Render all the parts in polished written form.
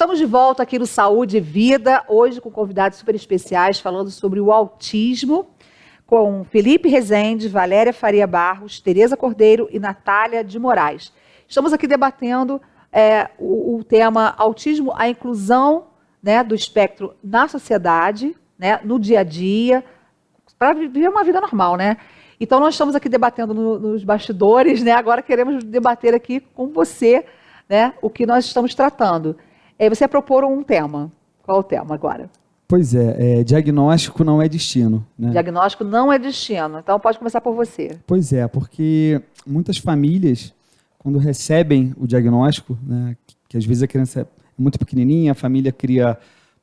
Estamos de volta aqui no Saúde e Vida, hoje com convidados super especiais, falando sobre o autismo, com Felipe Rezende, Valéria Faria Barros, Tereza Cordeiro e Natália de Moraes. Estamos aqui debatendo o tema autismo, a inclusão, né, do espectro na sociedade, né, no dia a dia, para viver uma vida normal, né? Então, nós estamos aqui debatendo nos bastidores, né? Agora queremos debater aqui com você, né, o que nós estamos tratando. Você propor um tema. Qual é o tema agora? Pois diagnóstico não é destino, né? Diagnóstico não é destino. Então, pode começar por você. Pois é, porque muitas famílias, quando recebem o diagnóstico, né, que às vezes a criança é muito pequenininha, a família cria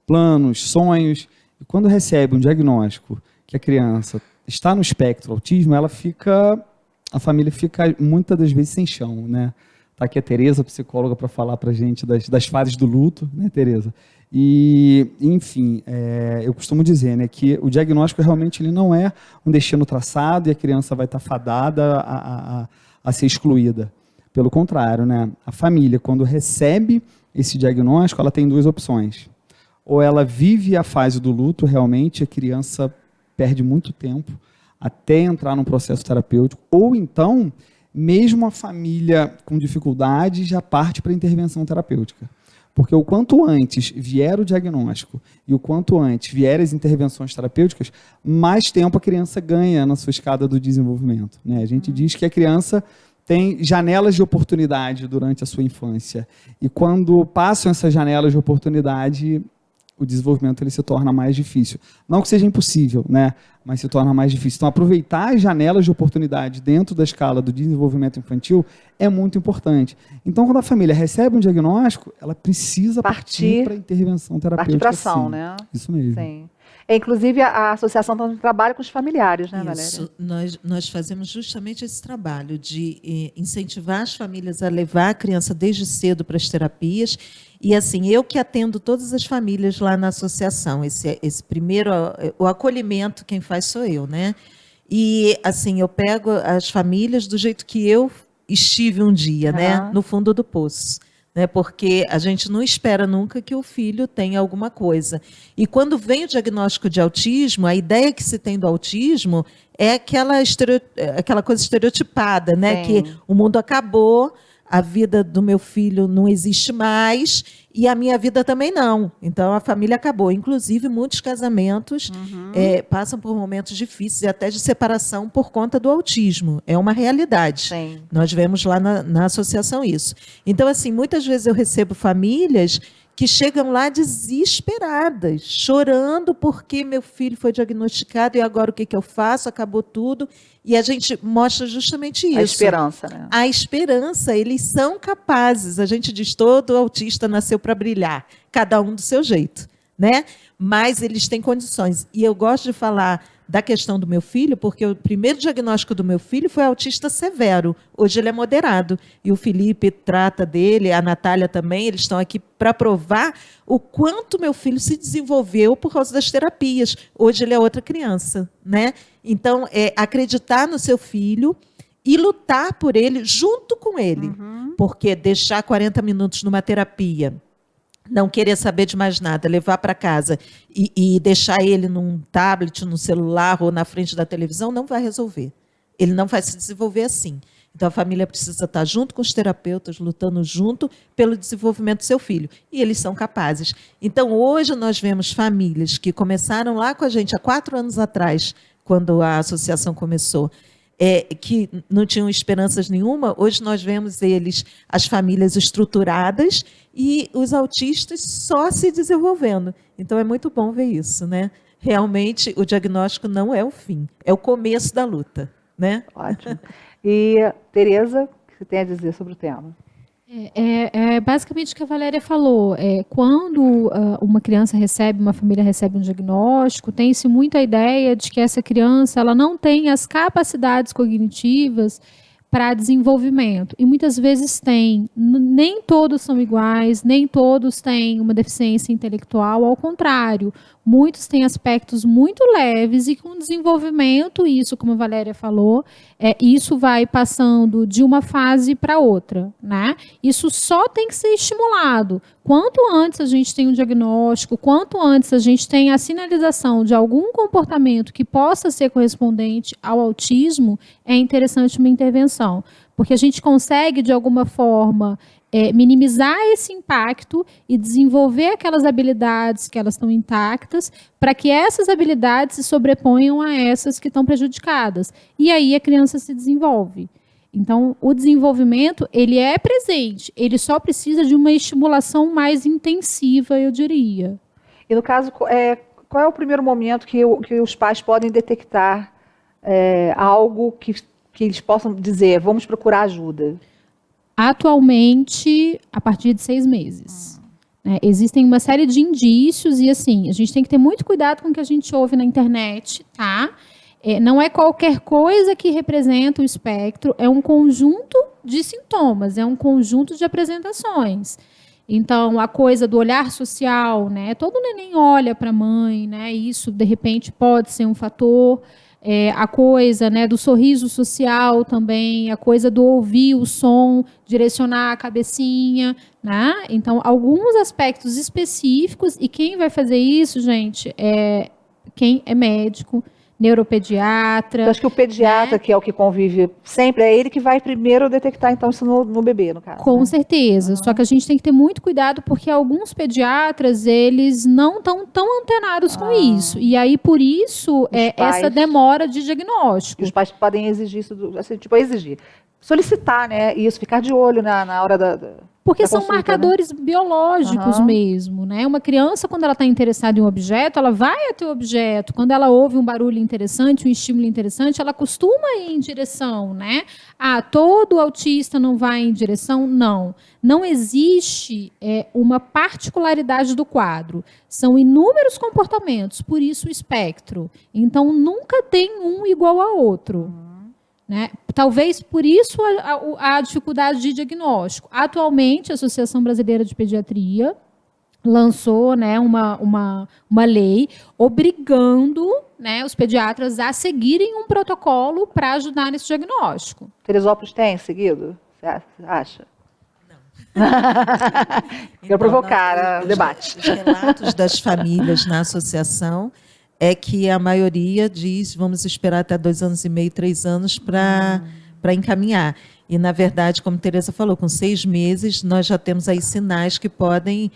planos, sonhos, e quando recebe um diagnóstico que a criança está no espectro autismo, a família fica muitas das vezes sem chão, né? Está aqui a Tereza, psicóloga, para falar para a gente das fases do luto, né, Tereza? E, enfim, eu costumo dizer, né, que o diagnóstico realmente ele não é um destino traçado e a criança vai estar fadada a ser excluída. Pelo contrário, né, a família, quando recebe esse diagnóstico, ela tem duas opções. Ou ela vive a fase do luto, realmente, a criança perde muito tempo até entrar num processo terapêutico, ou então, mesmo a família com dificuldade, já parte para a intervenção terapêutica. Porque o quanto antes vier o diagnóstico e o quanto antes vier as intervenções terapêuticas, mais tempo a criança ganha na sua escada do desenvolvimento, né? A gente diz que a criança tem janelas de oportunidade durante a sua infância. E quando passam essas janelas de oportunidade, o desenvolvimento ele se torna mais difícil. Não que seja impossível, né? Mas se torna mais difícil. Então, aproveitar as janelas de oportunidade dentro da escala do desenvolvimento infantil é muito importante. Então, quando a família recebe um diagnóstico, ela precisa partir para a intervenção terapêutica. Partir para ação, né? Isso mesmo. Sim. Inclusive, a associação também trabalha com os familiares, né, Valéria? Isso, nós fazemos justamente esse trabalho de incentivar as famílias a levar a criança desde cedo para as terapias. E assim, eu que atendo todas as famílias lá na associação, esse primeiro, o acolhimento, quem faz sou eu, né? E assim, eu pego as famílias do jeito que eu estive um dia, né? No fundo do poço. Né, porque a gente não espera nunca que o filho tenha alguma coisa. E quando vem o diagnóstico de autismo, a ideia que se tem do autismo é aquela coisa estereotipada, né, que o mundo acabou, a vida do meu filho não existe mais e a minha vida também não. Então, a família acabou. Inclusive, muitos casamentos passam por momentos difíceis, até de separação por conta do autismo. É uma realidade. Sim. Nós vemos lá na associação isso. Então, assim, muitas vezes eu recebo famílias que chegam lá desesperadas, chorando porque meu filho foi diagnosticado e agora o que eu faço? Acabou tudo. E a gente mostra justamente isso. A esperança, né? A esperança, eles são capazes. A gente diz, todo autista nasceu para brilhar, cada um do seu jeito, né? Mas eles têm condições. E eu gosto de falar da questão do meu filho, porque o primeiro diagnóstico do meu filho foi autista severo. Hoje ele é moderado. E o Felipe trata dele, a Natália também, eles estão aqui para provar o quanto meu filho se desenvolveu por causa das terapias. Hoje ele é outra criança, né? Então, acreditar no seu filho e lutar por ele junto com ele. Porque deixar 40 minutos numa terapia, não querer saber de mais nada, levar para casa e deixar ele num tablet, no celular ou na frente da televisão, não vai resolver. Ele não vai se desenvolver assim. Então, a família precisa estar junto com os terapeutas, lutando junto pelo desenvolvimento do seu filho. E eles são capazes. Então, hoje nós vemos famílias que começaram lá com a gente há 4 anos atrás, quando a associação começou, que não tinham esperanças nenhuma. Hoje nós vemos as famílias estruturadas e os autistas só se desenvolvendo. Então é muito bom ver isso, né? Realmente o diagnóstico não é o fim, é o começo da luta, né? Ótimo. E, Tereza, o que você tem a dizer sobre o tema? Basicamente o que a Valéria falou. Quando uma família recebe um diagnóstico, tem-se muita ideia de que essa criança ela não tem as capacidades cognitivas para desenvolvimento. E muitas vezes tem. Nem todos são iguais, nem todos têm uma deficiência intelectual. Ao contrário, muitos têm aspectos muito leves e com desenvolvimento, isso, como a Valéria falou, isso vai passando de uma fase para outra, né? Isso só tem que ser estimulado. Quanto antes a gente tem um diagnóstico, quanto antes a gente tem a sinalização de algum comportamento que possa ser correspondente ao autismo, é interessante uma intervenção. Porque a gente consegue, de alguma forma, minimizar esse impacto e desenvolver aquelas habilidades que elas estão intactas, para que essas habilidades se sobreponham a essas que estão prejudicadas. E aí a criança se desenvolve. Então, o desenvolvimento, ele é presente, ele só precisa de uma estimulação mais intensiva, eu diria. E no caso, qual é o primeiro momento que os pais podem detectar algo que eles possam dizer, vamos procurar ajuda? Atualmente, a partir de 6 meses. Existem uma série de indícios e, assim, a gente tem que ter muito cuidado com o que a gente ouve na internet, tá? Não é qualquer coisa que representa o espectro, é um conjunto de sintomas, é um conjunto de apresentações. Então, a coisa do olhar social, né? Todo neném olha para a mãe, né? Isso, de repente, pode ser um fator. A coisa, né, do sorriso social também, a coisa do ouvir o som, direcionar a cabecinha, né? Então, alguns aspectos específicos, e quem vai fazer isso, gente, é quem é médico, neuropediatra. Eu acho que o pediatra, né? que é o que convive sempre, é ele que vai primeiro detectar, então, isso no bebê, no caso. Com né? certeza. Só que a gente tem que ter muito cuidado, porque alguns pediatras, eles não estão tão antenados com isso. E aí, por isso, essa demora de diagnóstico. E os pais podem exigir isso, assim, tipo, exigir. Solicitar, né? Isso, ficar de olho na hora da Porque da são consulta, marcadores biológicos mesmo, né? Uma criança, quando ela está interessada em um objeto, ela vai até o objeto. Quando ela ouve um barulho interessante, um estímulo interessante, ela costuma ir em direção, né? Todo autista não vai em direção? Não. Não existe uma particularidade do quadro. São inúmeros comportamentos, por isso o espectro. Então, nunca tem um igual ao outro. Né? Talvez por isso a dificuldade de diagnóstico. Atualmente, a Associação Brasileira de Pediatria lançou, né, uma lei obrigando, né, os pediatras a seguirem um protocolo para ajudar nesse diagnóstico. Teresópolis tem seguido? Você acha? Não. Quero provocar o debate. Os relatos das famílias na associação é que a maioria diz, vamos esperar até 2 anos e meio, 3 anos para encaminhar. E, na verdade, como Tereza falou, com 6 meses, nós já temos aí sinais que podem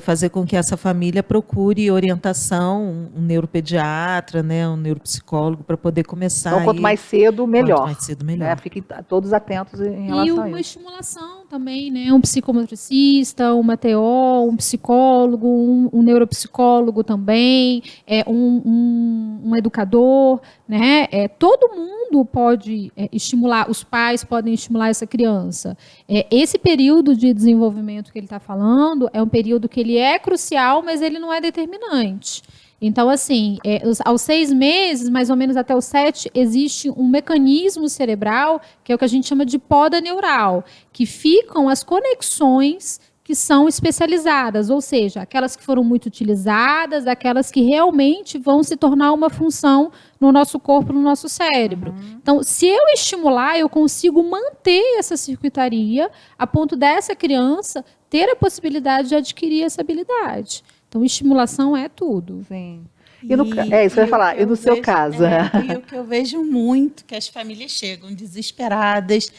fazer com que essa família procure orientação, um neuropediatra, né, um neuropsicólogo, para poder começar. Então, quanto mais cedo, melhor. Quanto mais cedo, melhor. Né? Fiquem todos atentos em relação a isso. E uma estimulação também, né? Um psicomotricista, uma TO, um psicólogo, um neuropsicólogo também, um educador, né? Todo mundo pode estimular, os pais podem estimular essa criança. Esse período de desenvolvimento que ele está falando é um período que ele é crucial, mas ele não é determinante. Então, assim, aos 6 meses, mais ou menos até os 7, existe um mecanismo cerebral, que é o que a gente chama de poda neural, que ficam as conexões que são especializadas, ou seja, aquelas que foram muito utilizadas, aquelas que realmente vão se tornar uma função no nosso corpo, no nosso cérebro. Então, se eu estimular, eu consigo manter essa circuitaria a ponto dessa criança ter a possibilidade de adquirir essa habilidade. Então, estimulação é tudo. Sim. Isso que eu ia falar. E no seu caso? E o que eu vejo muito, que as famílias chegam desesperadas.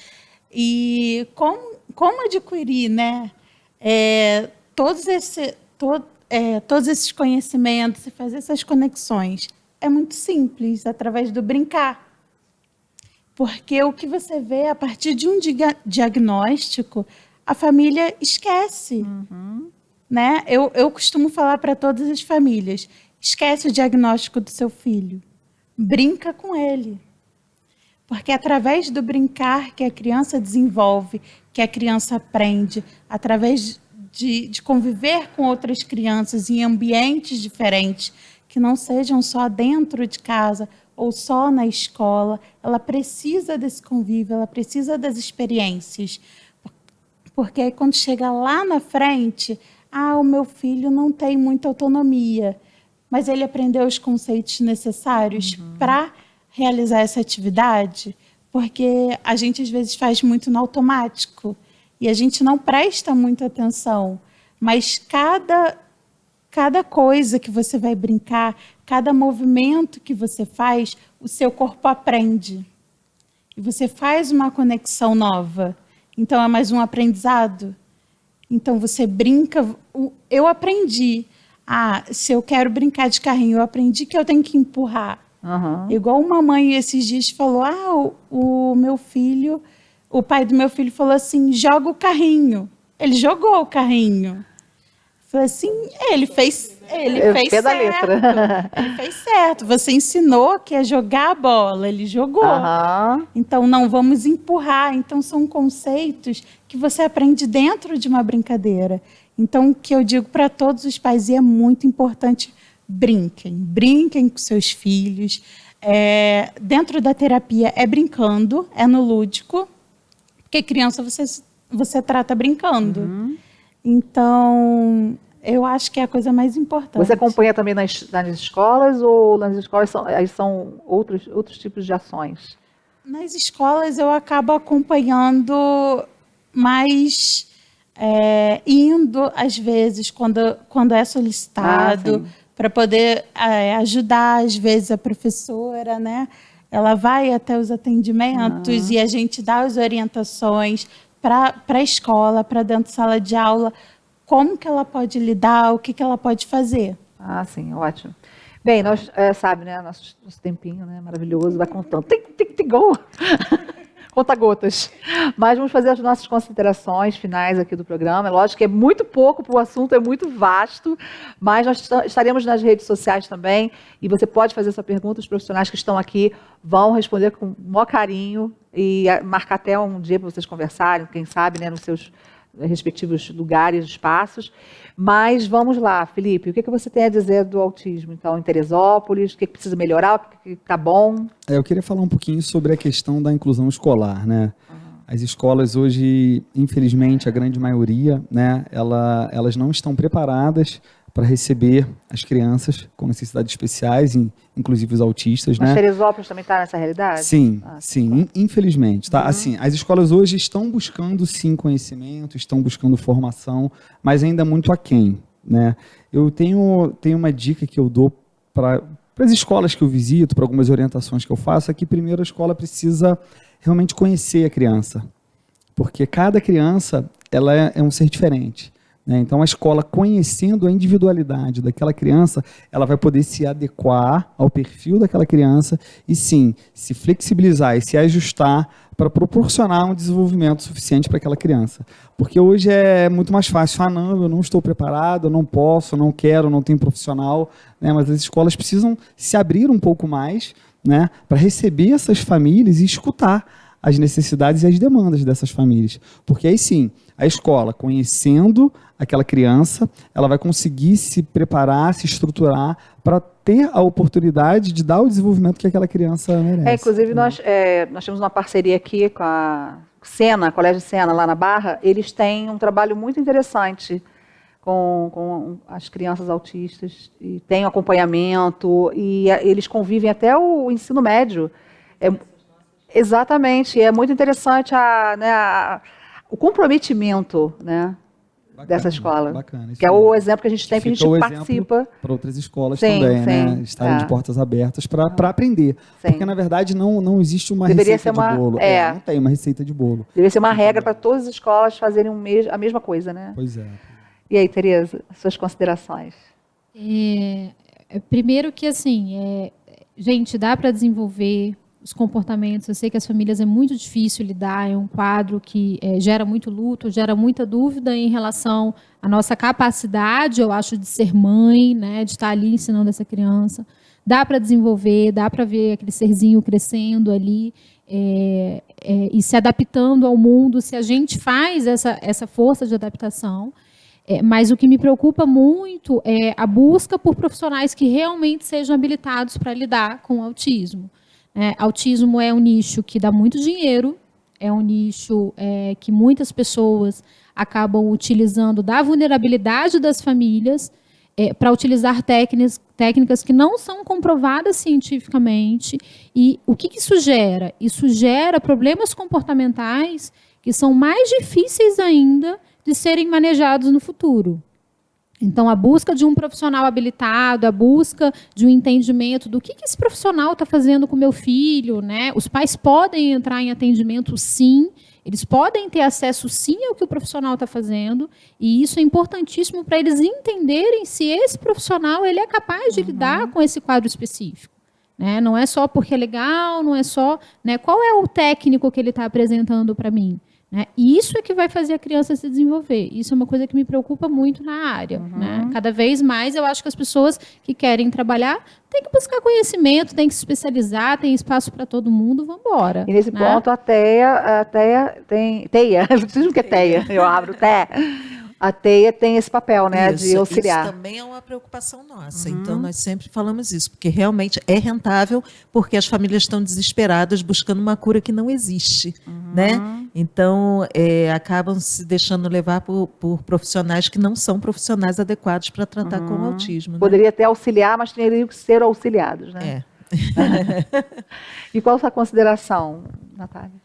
E como adquirir, né? Todos esses conhecimentos e fazer essas conexões é muito simples, através do brincar. Porque o que você vê a partir de um diagnóstico, a família esquece. Né? Eu costumo falar para todas as famílias, esquece o diagnóstico do seu filho, brinca com ele. Porque é através do brincar que a criança desenvolve, que a criança aprende, através de conviver com outras crianças em ambientes diferentes, que não sejam só dentro de casa ou só na escola. Ela precisa desse convívio, ela precisa das experiências. Porque aí, quando chega lá na frente, o meu filho não tem muita autonomia. mas ele aprendeu os conceitos necessários para realizar essa atividade, porque a gente às vezes faz muito no automático e a gente não presta muita atenção, mas cada coisa que você vai brincar, cada movimento que você faz, o seu corpo aprende. E você faz uma conexão nova. Então, é mais um aprendizado. Então, você brinca. Eu aprendi. Se eu quero brincar de carrinho, eu aprendi que eu tenho que empurrar. Igual uma mãe esses dias falou, o meu filho, o pai do meu filho falou assim, joga o carrinho. Ele jogou o carrinho. Falei assim, ele fez Pé da letra. Ele fez certo. Você ensinou que é jogar a bola, ele jogou. Então, não vamos empurrar. Então, são conceitos que você aprende dentro de uma brincadeira. Então, o que eu digo para todos os pais, e é muito importante, brinquem com seus filhos. Dentro da terapia é brincando, é no lúdico, porque criança você trata brincando. Então, eu acho que é a coisa mais importante. Você acompanha também nas escolas ou nas escolas são outros tipos de ações? Nas escolas eu acabo acompanhando, mas indo às vezes quando é solicitado, para poder ajudar às vezes a professora, né? Ela vai até os atendimentos e a gente dá as orientações para a escola, para dentro da sala de aula, como que ela pode lidar, o que ela pode fazer. Sim, ótimo. Bem, nós, sabe, né, nosso tempinho, né, maravilhoso, vai contando. Tem gol! Conta gotas. Mas vamos fazer as nossas considerações finais aqui do programa. É lógico que é muito pouco, o assunto é muito vasto, mas nós estaremos nas redes sociais também, e você pode fazer sua pergunta, os profissionais que estão aqui vão responder com o maior carinho, e marcar até um dia para vocês conversarem, quem sabe, né, nos seus respectivos lugares, espaços. Mas vamos lá, Felipe, o que você tem a dizer do autismo, então, em Teresópolis? O que precisa melhorar, o que está bom? Eu queria falar um pouquinho sobre a questão da inclusão escolar, né? As escolas hoje, infelizmente, a grande maioria, né, elas não estão preparadas para receber as crianças com necessidades especiais, inclusive os autistas, Mas né? Teresópolis também está nessa realidade? Sim, infelizmente. Tá? Assim, as escolas hoje estão buscando, sim, conhecimento, estão buscando formação, mas ainda muito aquém, né? Eu tenho uma dica que eu dou para as escolas que eu visito, para algumas orientações que eu faço, é que primeiro a escola precisa realmente conhecer a criança, porque cada criança ela é um ser diferente. Então, a escola, conhecendo a individualidade daquela criança, ela vai poder se adequar ao perfil daquela criança e, sim, se flexibilizar e se ajustar para proporcionar um desenvolvimento suficiente para aquela criança. Porque hoje é muito mais fácil. Não, eu não estou preparado, eu não posso, eu não quero, eu não tenho profissional. Né? Mas as escolas precisam se abrir um pouco mais, né, para receber essas famílias e escutar as necessidades e as demandas dessas famílias. Porque aí, sim, a escola, conhecendo aquela criança, ela vai conseguir se preparar, se estruturar para ter a oportunidade de dar o desenvolvimento que aquela criança merece. Inclusive, nós temos uma parceria aqui com a Sena, Colégio Sena, lá na Barra. Eles têm um trabalho muito interessante com as crianças autistas, e tem acompanhamento, e eles convivem até o ensino médio. Exatamente, é muito interessante o comprometimento, né, dessa escola. Bacana. Que é o exemplo que a gente tem, que a gente participa. Para outras escolas também, né? Estarem de portas abertas para aprender. Sim. Porque, na verdade, não existe uma receita de bolo. Não tem uma receita de bolo. Deveria ser uma regra para todas as escolas fazerem a mesma coisa, né? Pois é. E aí, Tereza, suas considerações? Primeiro que, assim, gente, dá para desenvolver os comportamentos. Eu sei que as famílias é muito difícil lidar, é um quadro que gera muito luto, gera muita dúvida em relação à nossa capacidade, eu acho, de ser mãe, né, de estar ali ensinando essa criança. Dá para desenvolver, dá para ver aquele serzinho crescendo ali e se adaptando ao mundo, se a gente faz essa força de adaptação. Mas o que me preocupa muito é a busca por profissionais que realmente sejam habilitados para lidar com o autismo. Autismo é um nicho que dá muito dinheiro, é um nicho que muitas pessoas acabam utilizando da vulnerabilidade das famílias para utilizar técnicas que não são comprovadas cientificamente. E o que isso gera? Isso gera problemas comportamentais que são mais difíceis ainda de serem manejados no futuro. Então, a busca de um profissional habilitado, a busca de um entendimento do que esse profissional está fazendo com o meu filho, né? Os pais podem entrar em atendimento, sim, eles podem ter acesso, sim, ao que o profissional está fazendo, e isso é importantíssimo para eles entenderem se esse profissional ele é capaz de lidar com esse quadro específico. Né? Não é só porque é legal, não é só... Né, qual é o técnico que ele está apresentando para mim? Né? E isso é que vai fazer a criança se desenvolver. Isso é uma coisa que me preocupa muito na área. Né? Cada vez mais eu acho que as pessoas que querem trabalhar têm que buscar conhecimento, têm que se especializar, tem espaço para todo mundo, vamos embora. E nesse né? ponto a TEA tem... TEA, vocês não que é TEA, eu abro TEA. A TEA tem esse papel, né, de auxiliar. Isso também é uma preocupação nossa. Então, nós sempre falamos isso, porque realmente é rentável, porque as famílias estão desesperadas buscando uma cura que não existe. Né? Então, acabam se deixando levar por profissionais que não são profissionais adequados para tratar com o autismo. Né? Poderia até auxiliar, mas teriam que ser auxiliados. Né? E qual a sua consideração, Natália?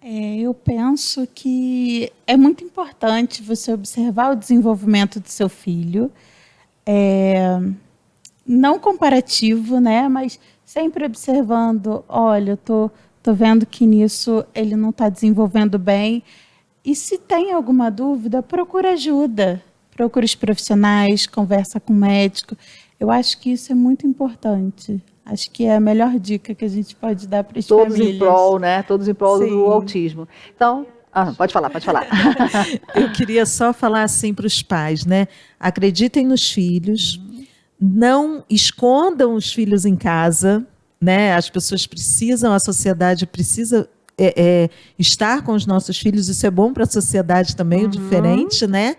Eu penso que é muito importante você observar o desenvolvimento do seu filho, não comparativo, né, mas sempre observando, olha, eu tô vendo que nisso ele não está desenvolvendo bem, e se tem alguma dúvida, procura ajuda, procura os profissionais, conversa com o médico. Eu acho que isso é muito importante. Acho que é a melhor dica que a gente pode dar para as famílias. Todos em prol, né? Todos em prol Sim. do autismo. Então, pode falar. Eu queria só falar assim para os pais, né? Acreditem nos filhos, não escondam os filhos em casa, né? As pessoas precisam, a sociedade precisa estar com os nossos filhos, isso é bom para a sociedade também, o diferente, né?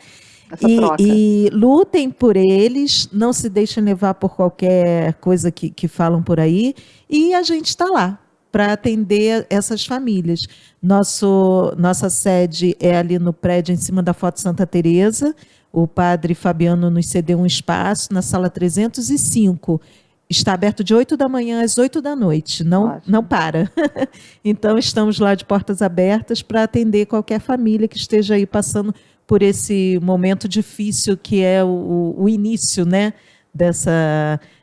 E lutem por eles, não se deixem levar por qualquer coisa que falam por aí, e a gente está lá para atender essas famílias. Nossa sede é ali no prédio em cima da Foto Santa Teresa. O padre Fabiano nos cedeu um espaço na sala 305. Está aberto de 8 da manhã às 8 da noite, não para. Então, estamos lá de portas abertas para atender qualquer família que esteja aí passando por esse momento difícil que é o início, né,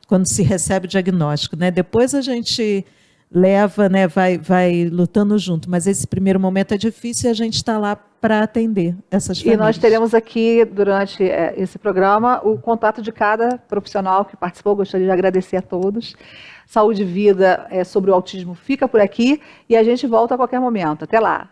quando se recebe o diagnóstico. Né? Depois a gente leva, né, vai lutando junto, mas esse primeiro momento é difícil e a gente está lá para atender essas famílias. E nós teremos aqui, durante esse programa, o contato de cada profissional que participou. Gostaria de agradecer a todos. Saúde e Vida sobre o autismo fica por aqui e a gente volta a qualquer momento. Até lá.